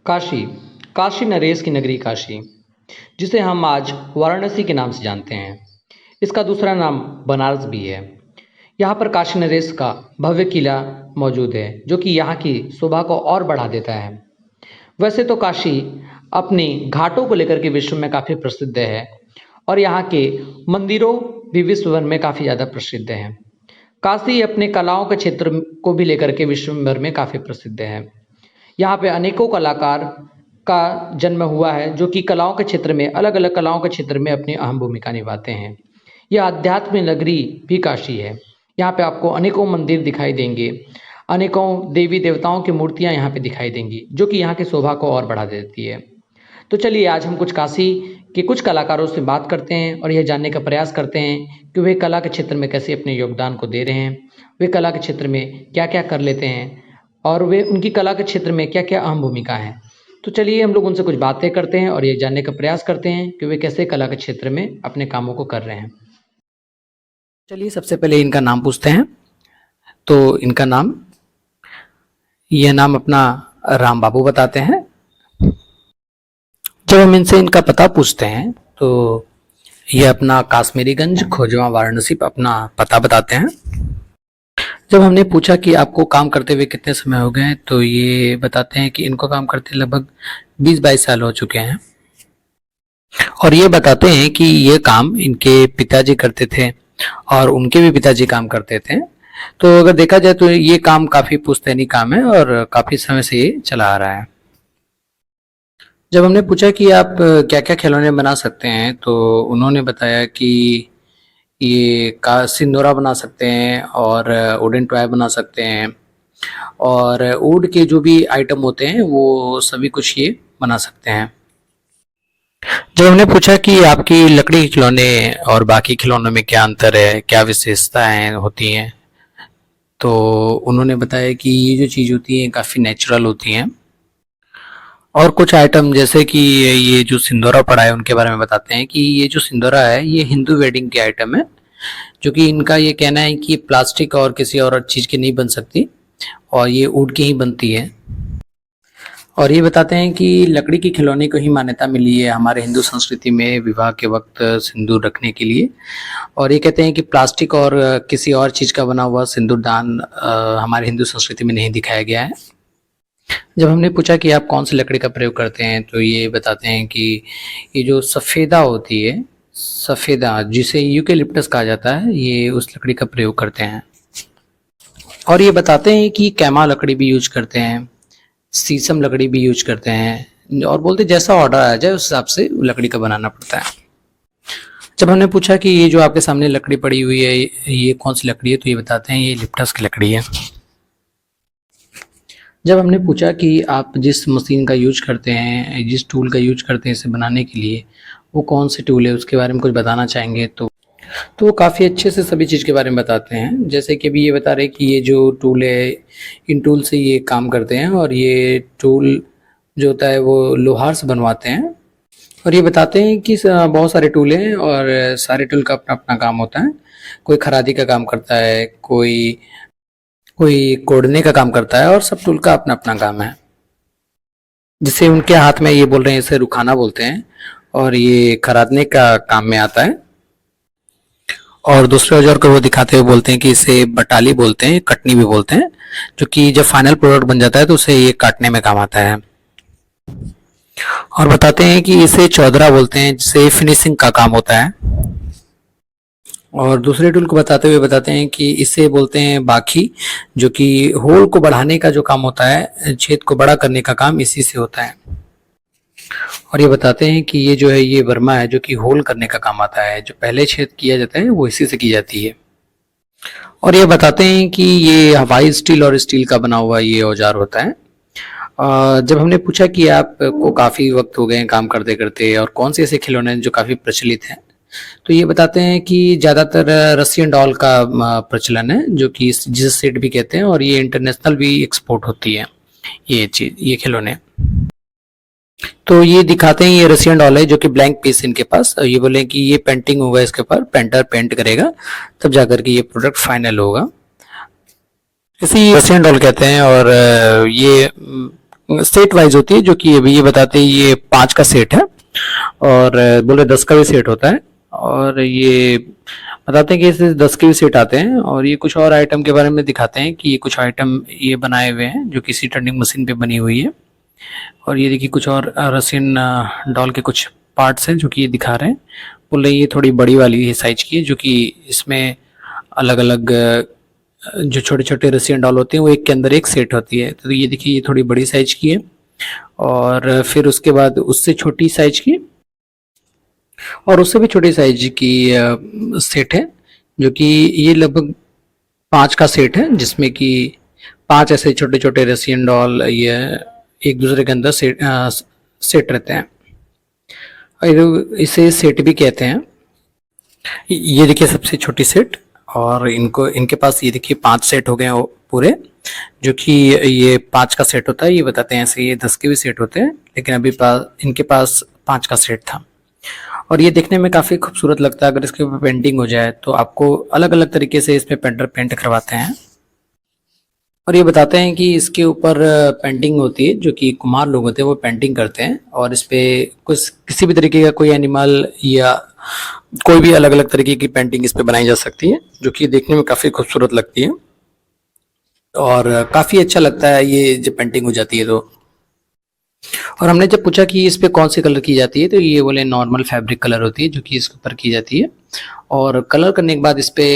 काशी, काशी नरेश की नगरी काशी, जिसे हम आज वाराणसी के नाम से जानते हैं। इसका दूसरा नाम बनारस भी है। यहाँ पर काशी नरेश का भव्य किला मौजूद है, जो कि यहाँ की शोभा को और बढ़ा देता है। वैसे तो काशी अपनी घाटों को लेकर के विश्व में काफ़ी प्रसिद्ध है और यहाँ के मंदिरों भी विश्व भर में काफ़ी ज़्यादा प्रसिद्ध हैं। काशी अपने कलाओं के क्षेत्र को भी लेकर के विश्व भर में काफ़ी प्रसिद्ध है। यहाँ पे अनेकों कलाकार का जन्म हुआ है, जो कि कलाओं के क्षेत्र में अलग अलग कलाओं के क्षेत्र में अपनी अहम भूमिका निभाते हैं। यह आध्यात्म नगरी भी काशी है। यहाँ पे आपको अनेकों मंदिर दिखाई देंगे, अनेकों देवी देवताओं की मूर्तियाँ यहाँ पे दिखाई देंगी, जो कि यहाँ की शोभा को और बढ़ा देती है। तो चलिए आज हम कुछ काशी के कुछ कलाकारों से बात करते हैं और यह जानने का प्रयास करते हैं कि वे कला के क्षेत्र में कैसे अपने योगदान को दे रहे हैं, वे कला के क्षेत्र में क्या क्या कर लेते हैं और वे उनकी कला के क्षेत्र में क्या क्या अहम भूमिका है। तो चलिए हम लोग उनसे कुछ बातें करते हैं और ये जानने का प्रयास करते हैं कि वे कैसे कला के क्षेत्र में अपने कामों को कर रहे हैं। चलिए सबसे पहले इनका नाम पूछते हैं। तो इनका नाम, यह नाम अपना राम बाबू बताते हैं। जब हम इनसे इनका पता पूछते हैं तो ये अपना काश्मीरीगंज खोजवा वाराणसी अपना पता बताते हैं। जब हमने पूछा कि आपको काम करते हुए कितने समय हो गए, तो ये बताते हैं कि इनको काम करते लगभग 20-22 साल हो चुके हैं और ये बताते हैं कि ये काम इनके पिताजी करते थे और उनके भी पिताजी काम करते थे। तो अगर देखा जाए तो ये काम काफ़ी पुश्तैनी काम है और काफ़ी समय से ये चला आ रहा है। जब हमने पूछा कि आप क्या क्या खिलौने बना सकते हैं, तो उन्होंने बताया कि ये का सिंदूरा बना सकते हैं और वुडन टॉय बना सकते हैं और वुड के जो भी आइटम होते हैं वो सभी कुछ ये बना सकते हैं। जब हमने पूछा कि आपकी लकड़ी के खिलौने और बाकी खिलौनों में क्या अंतर है, क्या विशेषताएं होती हैं, तो उन्होंने बताया कि ये जो चीज़ होती है काफ़ी नेचुरल होती हैं और कुछ आइटम जैसे कि ये जो सिंदूरा पड़ा है उनके बारे में बताते हैं कि ये जो सिंदूरा है ये हिंदू वेडिंग के आइटम है, जो कि इनका ये कहना है कि प्लास्टिक और किसी और चीज़ की नहीं बन सकती और ये वुड की ही बनती है। और ये बताते हैं कि लकड़ी की खिलौने को ही मान्यता मिली है हमारे हिंदू संस्कृति में विवाह के वक्त सिंदूर रखने के लिए। और ये कहते हैं कि प्लास्टिक और किसी और चीज़ का बना हुआ सिंदूर दान हमारे हिंदू संस्कृति में नहीं दिखाया गया है। जब हमने पूछा कि आप कौन सी लकड़ी का प्रयोग करते हैं, तो ये बताते हैं कि ये जो सफ़ेदा होती है, सफ़ेदा जिसे यूकेलिप्टस कहा जाता है, ये उस लकड़ी का प्रयोग करते हैं। और ये बताते हैं कि कैमा लकड़ी भी यूज करते हैं, शीशम लकड़ी भी यूज करते हैं और बोलते जैसा ऑर्डर आ जाए उस हिसाब से लकड़ी का बनाना पड़ता है। जब हमने पूछा कि ये जो आपके सामने लकड़ी पड़ी हुई है ये कौन सी लकड़ी है, तो ये बताते हैं ये लिप्टस की लकड़ी है। जब हमने पूछा कि आप जिस मशीन का यूज करते हैं, जिस टूल का यूज करते हैं इसे बनाने के लिए, वो कौन से टूल है उसके बारे में कुछ बताना चाहेंगे, तो वो काफ़ी अच्छे से सभी चीज़ के बारे में बताते हैं। जैसे कि अभी ये बता रहे हैं कि ये जो टूल है इन टूल से ये काम करते हैं और ये टूल जो होता है वो लोहार से बनवाते हैं। और ये बताते हैं कि बहुत सारे टूल हैं और सारे टूल का अपना अपना काम होता है। कोई खरादी का काम करता है, कोई कोड़ने का काम करता है और सब टूल का अपना अपना काम है। जिसे उनके हाथ में ये बोल रहे हैं इसे रुखाना बोलते हैं और ये खरादने का काम में आता है। और दूसरे औजार को वो दिखाते हुए बोलते हैं कि इसे बटाली बोलते हैं, कटनी भी बोलते हैं, जो कि जब फाइनल प्रोडक्ट बन जाता है तो उसे ये काटने में काम आता है। और बताते हैं कि इसे चौधरा बोलते हैं, जिसे फिनिशिंग का काम होता है। और दूसरे टूल को बताते हुए बताते हैं कि इसे बोलते हैं बाखी, जो कि होल को बढ़ाने का जो काम होता है, छेद को बड़ा करने का काम इसी से होता है। और ये बताते हैं कि ये जो है ये वर्मा है, जो कि होल करने का काम आता है, जो पहले छेद किया जाता है वो इसी से की जाती है। और ये बताते हैं कि ये हवाई स्टील और स्टील का बना हुआ ये औजार होता है। जब हमने पूछा कि आपको काफ़ी वक्त हो गए हैं काम करते करते और कौन से ऐसे खिलौने हैं जो काफ़ी प्रचलित हैं, तो ये बताते हैं कि ज़्यादातर रशियन डॉल का प्रचलन है, जो कि जिसे सेट भी कहते हैं और ये इंटरनेशनल भी एक्सपोर्ट होती है ये चीज़, ये खिलौने। तो ये दिखाते हैं ये रशियन डॉल है, जो कि ब्लैंक पीस इनके पास, ये बोले कि ये पेंटिंग होगा इसके ऊपर, पेंटर पेंट करेगा तब जाकर के ये प्रोडक्ट फाइनल होगा, इसी रशियन डॉल कहते हैं। और ये सेट वाइज होती है, जो कि अभी ये बताते हैं ये 5 का सेट है, और बोले 10 का भी सेट होता है, और ये बताते हैं कि इससे 10 के भी सेट आते हैं। और ये कुछ और आइटम के बारे में दिखाते हैं कि ये कुछ आइटम ये बनाए हुए हैं जो किसी टर्निंग मशीन पे बनी हुई है। और ये देखिए कुछ और रसियन डॉल के कुछ पार्ट्स हैं जो कि ये दिखा रहे हैं। बोले ये थोड़ी बड़ी वाली है साइज की है, जो कि इसमें अलग अलग जो छोटे छोटे रसियन डॉल होते हैं वो एक के अंदर एक सेट होती है। तो ये देखिए ये थोड़ी बड़ी साइज की है, और फिर उसके बाद उससे छोटी साइज की और उससे भी छोटी साइज की सेट है, जो कि ये लगभग 5 का सेट है, जिसमें कि 5 ऐसे छोटे छोटे रसियन डॉल ये एक दूसरे के अंदर सेट रहते हैं, और इसे सेट भी कहते हैं। ये देखिए सबसे छोटी सेट, और इनको इनके पास ये देखिए 5 सेट हो गए हैं पूरे, जो कि ये 5 का सेट होता है। ये बताते हैं ऐसे ये 10 के भी सेट होते हैं, लेकिन अभी इनके पास 5 का सेट था। और ये देखने में काफ़ी खूबसूरत लगता है। अगर इसके ऊपर पेंटिंग हो जाए तो आपको अलग अलग तरीके से इस पे पेंटर पेंट करवाते हैं। और ये बताते हैं कि इसके ऊपर पेंटिंग होती है, जो कि कुम्हार लोग होते हैं वो पेंटिंग करते हैं, और इस पे कुछ किसी भी तरीके का कोई एनिमल या कोई भी अलग अलग तरीके की पेंटिंग इस पे बनाई जा सकती है, जो कि देखने में काफ़ी खूबसूरत लगती है और काफ़ी अच्छा लगता है ये जब पेंटिंग हो जाती है तो। और हमने जब पूछा कि इस पे कौन सी कलर की जाती है, तो ये बोले नॉर्मल फैब्रिक कलर होती है जो कि इसके ऊपर की जाती है, और कलर करने के बाद इस पे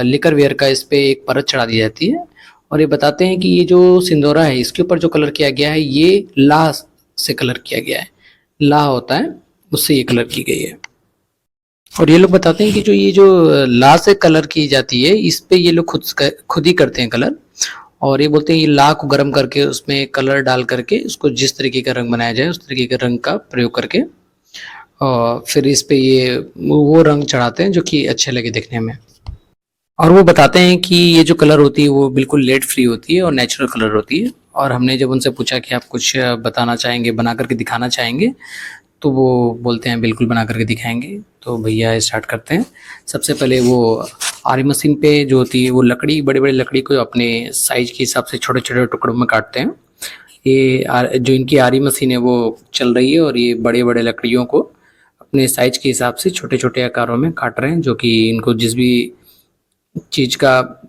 लिकर वेयर का इस पे एक परत चढ़ा दी जाती है। और ये बताते हैं कि ये जो सिंदूरा है इसके ऊपर जो कलर किया गया है ये लाह से कलर किया गया है, लाह होता है उससे ये कलर की गई है। और ये लोग बताते हैं कि जो लाह से कलर की जाती है इस पे ये लोग खुद ही करते हैं कलर, और ये बोलते हैं ये लाह को गर्म करके उसमें कलर डाल करके उसको जिस तरीके का रंग बनाया जाए उस तरीके के रंग का प्रयोग करके और फिर इस पे ये वो रंग चढ़ाते हैं जो कि अच्छे लगे देखने में। और वो बताते हैं कि ये जो कलर होती है वो बिल्कुल लेड फ्री होती है और नेचुरल कलर होती है। और हमने जब उनसे पूछा कि आप कुछ बताना चाहेंगे, बना करके दिखाना चाहेंगे, तो वो बोलते हैं बिल्कुल बना करके दिखाएंगे। तो भैया स्टार्ट करते हैं। सबसे पहले वो आरी मशीन पे जो होती है वो लकड़ी, बड़े बड़े लकड़ी को अपने साइज के हिसाब से छोटे छोटे टुकड़ों में काटते हैं। ये जो इनकी आरी मशीन है वो चल रही है, और ये बड़े बड़े लकड़ियों को अपने साइज के हिसाब से छोटे छोटे आकारों में काट रहे हैं, जो कि इनको जिस भी चीज़ का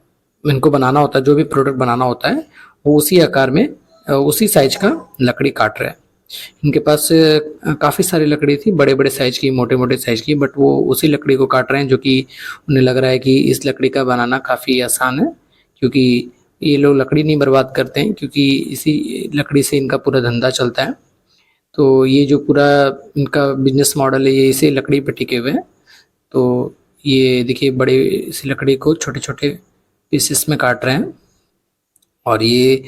इनको बनाना होता है, जो भी प्रोडक्ट बनाना होता है वो उसी आकार में उसी साइज का लकड़ी काट रहे हैं। इनके पास काफ़ी सारी लकड़ी थी, बड़े बड़े साइज की, मोटे मोटे साइज की, बट वो उसी लकड़ी को काट रहे हैं, जो कि उन्हें लग रहा है कि इस लकड़ी का बनाना काफ़ी आसान है, क्योंकि ये लोग लकड़ी नहीं बर्बाद करते हैं, क्योंकि इसी लकड़ी से इनका पूरा धंधा चलता है। तो ये जो पूरा इनका बिजनेस मॉडल है ये इसी लकड़ी पर टिके हुए हैं। तो ये देखिए बड़े इस लकड़ी को छोटे छोटे पीसेस में काट रहे हैं, और ये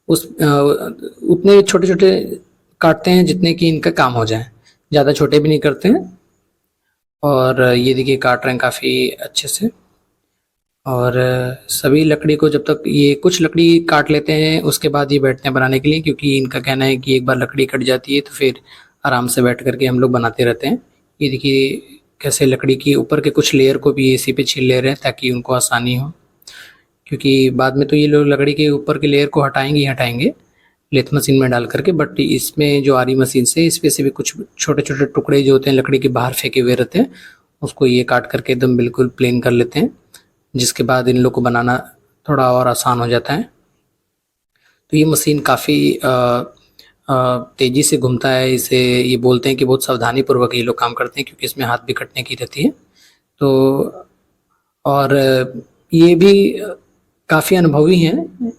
उतने छोटे छोटे काटते हैं जितने कि इनका काम हो जाए, ज़्यादा छोटे भी नहीं करते हैं। और ये देखिए काट रहे हैं काफ़ी अच्छे से। और सभी लकड़ी को जब तक ये कुछ लकड़ी काट लेते हैं उसके बाद ये बैठते हैं बनाने के लिए, क्योंकि इनका कहना है कि एक बार लकड़ी कट जाती है तो फिर आराम से बैठ करके हम लोग बनाते रहते हैं। ये देखिए कैसे लकड़ी के ऊपर के कुछ लेयर को भी इसी पे छील ले रहे हैं ताकि उनको आसानी हो, क्योंकि बाद में तो ये लोग लकड़ी के ऊपर के लेयर को हटाएंगे ही हटाएंगे लेथ मशीन में डाल करके, बट इसमें जो आरी मशीन से इस पे से भी कुछ छोटे छोटे टुकड़े जो होते हैं लकड़ी के बाहर फेंके हुए रहते हैं उसको ये काट करके एकदम बिल्कुल प्लेन कर लेते हैं, जिसके बाद इन लोग को बनाना थोड़ा और आसान हो जाता है। तो ये मशीन काफ़ी तेज़ी से घूमता है। इसे ये बोलते हैं कि बहुत सावधानी पूर्वक ये लोग काम करते हैं, क्योंकि इसमें हाथ भी कटने की रहती है। तो और ये भी काफ़ी अनुभवी हैं।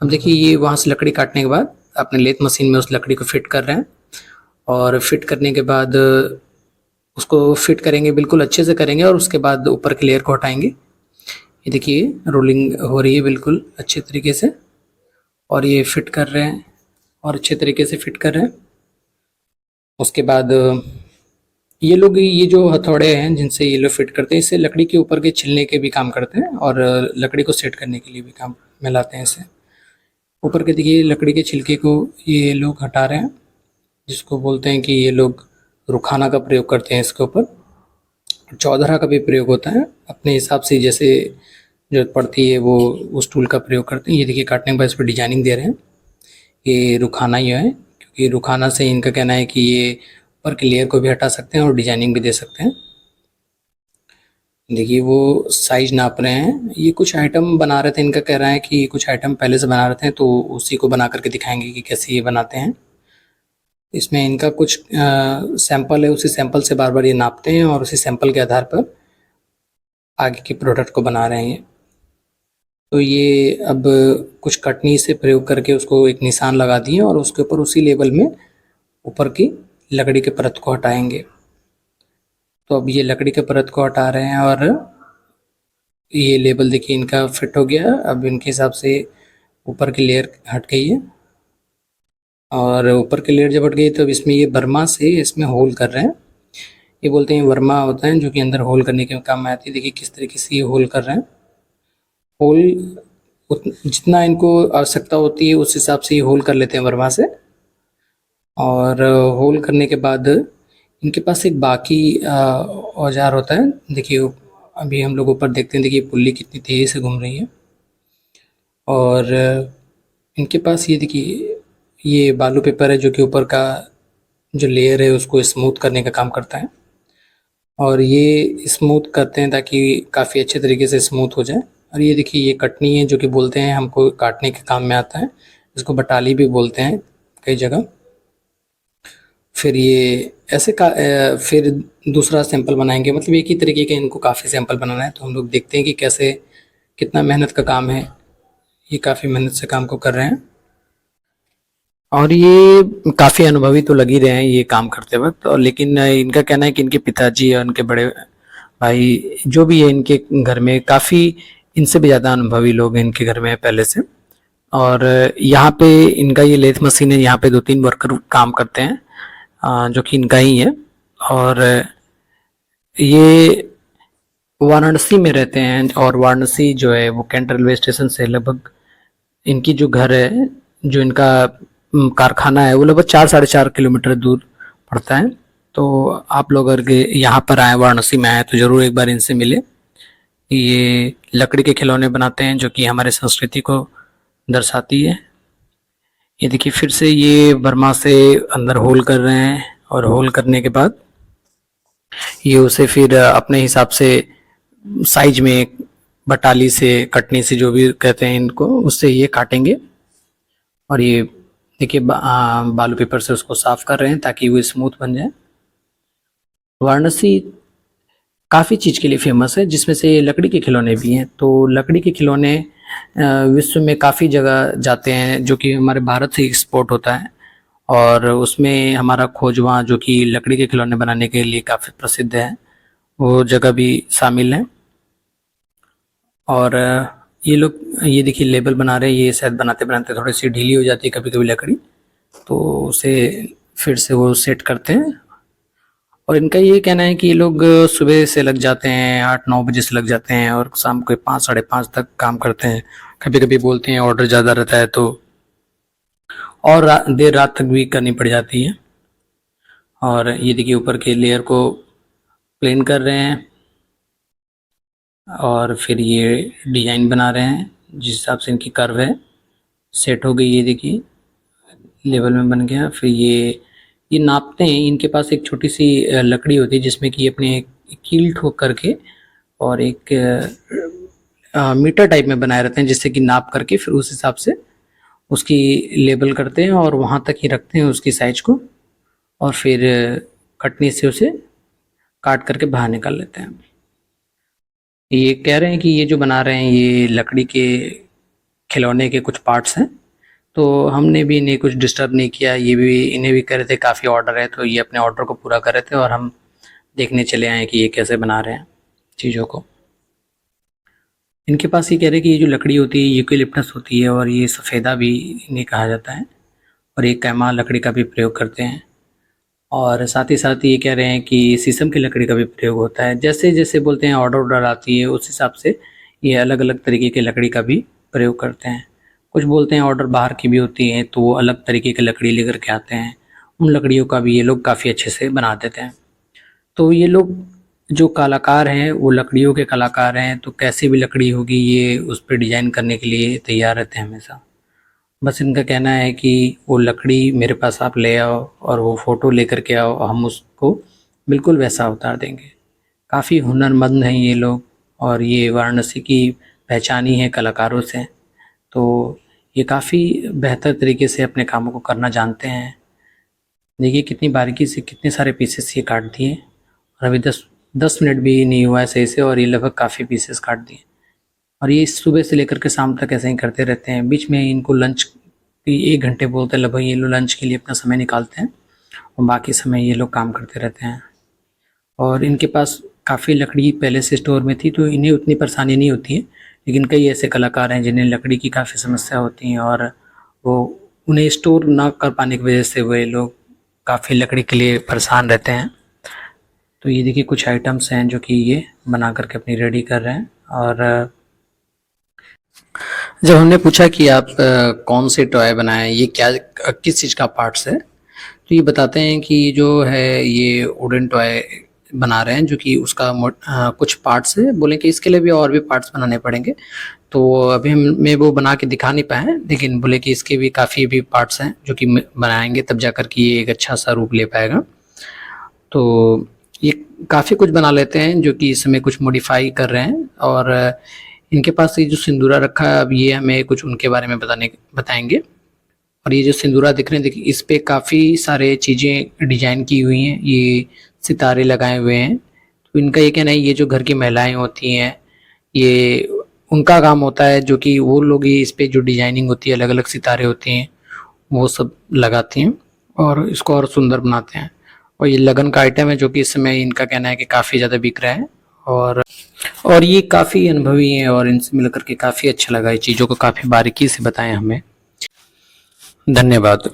अब देखिए ये वहाँ से लकड़ी काटने के बाद अपने लेथ मशीन में उस लकड़ी को फिट कर रहे हैं, और फिट करने के बाद उसको फिट करेंगे, बिल्कुल अच्छे से करेंगे, और उसके बाद ऊपर के लेयर को हटाएंगे। ये देखिए रोलिंग हो रही है बिल्कुल अच्छे तरीके से, और ये फिट कर रहे हैं और अच्छे तरीके से फिट कर रहे हैं। उसके बाद ये लोग ये जो हथौड़े हैं जिनसे ये लोग फिट करते हैं इससे लकड़ी के ऊपर के छिलने के भी काम करते हैं, और लकड़ी को सेट करने के लिए भी काम में लाते हैं इसे। ऊपर के देखिए लकड़ी के छिलके को ये लोग हटा रहे हैं, जिसको बोलते हैं कि ये लोग रुखाना का प्रयोग करते हैं इसके ऊपर। चौधरा का भी प्रयोग होता है, अपने हिसाब से जैसे जरूरत पड़ती है वो उस टूल का प्रयोग करते हैं। ये देखिए काटने के बाद इस पर डिजाइनिंग दे रहे हैं। ये रुखाना ही है, क्योंकि रुखाना से इनका कहना है कि ये ऊपर की लेयर को भी हटा सकते हैं और डिजाइनिंग भी दे सकते हैं। देखिए वो साइज नाप रहे हैं, ये कुछ आइटम बना रहे थे, इनका कह रहा है कि कुछ आइटम पहले से बना रहे थे तो उसी को बना करके दिखाएंगे कि कैसे ये बनाते हैं। इसमें इनका कुछ सैंपल है, उसी सैंपल से बार बार ये नापते हैं और उसी सैंपल के आधार पर आगे के प्रोडक्ट को बना रहे हैं ये। तो ये अब कुछ कटनी से प्रयोग करके उसको एक निशान लगा दिए और उसके ऊपर उसी लेवल में ऊपर की लकड़ी के परत को हटाएंगे। तो अब ये लकड़ी के परत को हटा रहे हैं और ये लेबल देखिए इनका फिट हो गया। अब इनके हिसाब से ऊपर की लेयर हट गई है और ऊपर की लेयर जब हट गई तो अब इसमें ये बर्मा से इसमें होल कर रहे हैं। ये बोलते हैं वर्मा होता है जो कि अंदर होल करने के काम में आती है। देखिए किस तरीके से ये होल कर रहे हैं। होल जितना इनको आवश्यकता होती है उस हिसाब से ये होल कर लेते हैं वर्मा से। और होल करने के बाद इनके पास एक बाकी औजार होता है। देखिए अभी हम लोग ऊपर देखते हैं, देखिए पुल्ली कितनी तेज़ी से घूम रही है। और इनके पास ये देखिए ये बालू पेपर है जो कि ऊपर का जो लेयर है उसको स्मूथ करने का काम करता है। और ये स्मूथ करते हैं ताकि काफ़ी अच्छे तरीके से स्मूथ हो जाए। और ये देखिए ये कटनी है जो कि बोलते हैं हमको काटने के काम में आता है, इसको बटाली भी बोलते हैं कई जगह। फिर ये ऐसे का फिर दूसरा सैंपल बनाएंगे, मतलब एक ही तरीके के इनको काफ़ी सैंपल बनाना है। तो हम लोग देखते हैं कि कैसे कितना मेहनत का काम है। ये काफ़ी मेहनत से काम को कर रहे हैं और ये काफ़ी अनुभवी तो लग ही रहे हैं ये काम करते वक्त। और लेकिन इनका कहना है कि इनके पिताजी और इनके बड़े भाई जो भी है इनके घर में काफ़ी इनसे भी ज़्यादा अनुभवी लोग हैं इनके घर में पहले से। और यहाँ पे इनका ये लेथ मशीन है, यहाँ पे 2-3 वर्कर काम करते हैं जो कि इनका ही है। और ये वाराणसी में रहते हैं और वाराणसी जो है वो कैंट रेलवे स्टेशन से लगभग इनकी जो घर है, जो इनका कारखाना है वो लगभग 4-4.5 किलोमीटर दूर पड़ता है। तो आप लोग अगर यहाँ पर आए वाराणसी में आए तो ज़रूर एक बार इनसे मिले। ये लकड़ी के खिलौने बनाते हैं जो कि हमारे संस्कृति को दर्शाती है। ये देखिए फिर से ये बर्मा से अंदर होल कर रहे हैं और होल करने के बाद ये उसे फिर अपने हिसाब से साइज में बटाली से कटनी से जो भी कहते हैं इनको उससे ये काटेंगे। और ये देखिए बालू पेपर से उसको साफ कर रहे हैं ताकि वो स्मूथ बन जाए। वाराणसी काफ़ी चीज़ के लिए फेमस है जिसमें से लकड़ी के खिलौने भी हैं। तो लकड़ी के खिलौने विश्व में काफ़ी जगह जाते हैं जो कि हमारे भारत से एक्सपोर्ट होता है। और उसमें हमारा खोजवा जो कि लकड़ी के खिलौने बनाने के लिए काफ़ी प्रसिद्ध है, वो जगह भी शामिल है। और ये लोग ये देखिए लेबल बना रहे हैं। ये शायद बनाते बनाते थोड़ी सी ढीली हो जाती है कभी कभी लकड़ी, तो उसे फिर से वो सेट करते हैं। और इनका ये कहना है कि ये लोग सुबह से लग जाते हैं, 8-9 बजे से लग जाते हैं और शाम को 5-5:30 तक काम करते हैं। कभी कभी बोलते हैं ऑर्डर ज़्यादा रहता है तो और देर रात तक भी करनी पड़ जाती है। और ये देखिए ऊपर के लेयर को प्लेन कर रहे हैं और फिर ये डिज़ाइन बना रहे हैं जिस हिसाब से इनकी कर्व है सेट हो गई। ये देखिए लेवल में बन गया। फिर ये नापते हैं। इनके पास एक छोटी सी लकड़ी होती है जिसमें कि अपने कील ठोक करके और एक मीटर टाइप में बनाए रहते हैं, जिससे कि नाप करके फिर उस हिसाब से उसकी लेबल करते हैं और वहाँ तक ही रखते हैं उसकी साइज को। और फिर कटनी से उसे काट करके बाहर निकाल लेते हैं। ये कह रहे हैं कि ये जो बना रहे हैं ये लकड़ी के खिलौने के कुछ पार्ट्स हैं, तो हमने भी इन्हें कुछ डिस्टर्ब नहीं किया। ये भी इन्हें भी कह रहे थे काफ़ी ऑर्डर है, तो ये अपने ऑर्डर को पूरा कर रहे थे और हम देखने चले आए कि ये कैसे बना रहे हैं चीज़ों को। इनके पास ये कह रहे हैं कि ये जो लकड़ी होती है यूकेलिप्टस होती है और ये सफ़ेदा भी इन्हें कहा जाता है और एक कैमा लकड़ी का भी प्रयोग करते हैं। और साथ ही साथ ये कह रहे हैं कि शीशम की लकड़ी का भी प्रयोग होता है। जैसे जैसे बोलते हैं ऑर्डर आती है उस हिसाब से ये अलग अलग तरीके की लकड़ी का भी प्रयोग करते हैं। कुछ बोलते हैं ऑर्डर बाहर की भी होती है तो वो अलग तरीके की लकड़ी लेकर के आते हैं, उन लकड़ियों का भी ये लोग काफ़ी अच्छे से बना देते हैं। तो ये लोग जो कलाकार हैं वो लकड़ियों के कलाकार हैं, तो कैसी भी लकड़ी होगी ये उस पर डिज़ाइन करने के लिए तैयार रहते हैं हमेशा। बस इनका कहना है कि वो लकड़ी मेरे पास आप ले आओ और वो फ़ोटो लेकर के आओ, हम उसको बिल्कुल वैसा उतार देंगे। काफ़ी हुनरमंद हैं ये लोग और ये वाराणसी की पहचान ही है कलाकारों से। तो ये काफ़ी बेहतर तरीके से अपने कामों को करना जानते हैं। देखिए कितनी बारीकी से कितने सारे पीसेस ये काट दिए और अभी 10 मिनट भी नहीं हुआ है सही से और ये लगभग काफ़ी पीसेस काट दिए। और ये सुबह से लेकर के शाम तक ऐसे ही करते रहते हैं। बीच में इनको लंच की 1 घंटे बोलते हैं लगभग, ये लोग लंच के लिए अपना समय निकालते हैं और बाकी समय ये लोग काम करते रहते हैं। और इनके पास काफ़ी लकड़ी पहले से स्टोर में थी तो इन्हें उतनी परेशानी नहीं होती है, लेकिन कई ऐसे कलाकार हैं जिन्हें लकड़ी की काफ़ी समस्या होती है और वो उन्हें स्टोर ना कर पाने की वजह से वे लोग काफ़ी लकड़ी के लिए परेशान रहते हैं। तो ये देखिए कुछ आइटम्स हैं जो कि ये बना करके अपनी रेडी कर रहे हैं। और जब हमने पूछा कि आप कौन से टॉय बनाए, ये क्या किस चीज़ का पार्ट्स है, तो ये बताते हैं कि जो है ये वुडन टॉय बना रहे हैं जो कि उसका कुछ पार्ट्स है। बोले कि इसके लिए भी और भी पार्ट्स बनाने पड़ेंगे, तो अभी हमें वो बना के दिखा नहीं पाए, लेकिन बोले कि इसके भी काफ़ी भी पार्ट्स हैं जो कि बनाएंगे तब जा कर के ये एक अच्छा सा रूप ले पाएगा। तो ये काफ़ी कुछ बना लेते हैं जो कि इसमें कुछ मॉडिफाई कर रहे हैं। और इनके पास ये जो सिंदूरा रखा है, अब ये हमें कुछ उनके बारे में बताएंगे। और ये जो सिंदूरा दिख रहे हैं, देखिए इस पे काफ़ी सारे चीज़ें डिजाइन की हुई हैं, ये सितारे लगाए हुए हैं। तो इनका ये कहना है ये जो घर की महिलाएं होती हैं, ये उनका काम होता है जो कि वो लोग ये इस पे जो डिजाइनिंग होती है, अलग अलग सितारे होते हैं, वो सब लगाती हैं और इसको और सुंदर बनाते हैं। और ये लगन का आइटम है जो कि इस समय इनका कहना है कि काफ़ी ज़्यादा बिक रहा है। और ये काफ़ी अनुभवी हैं और इनसे मिलकर के काफ़ी अच्छा लगा, ये चीज़ों को काफ़ी बारीकी से बताएं हमें। धन्यवाद।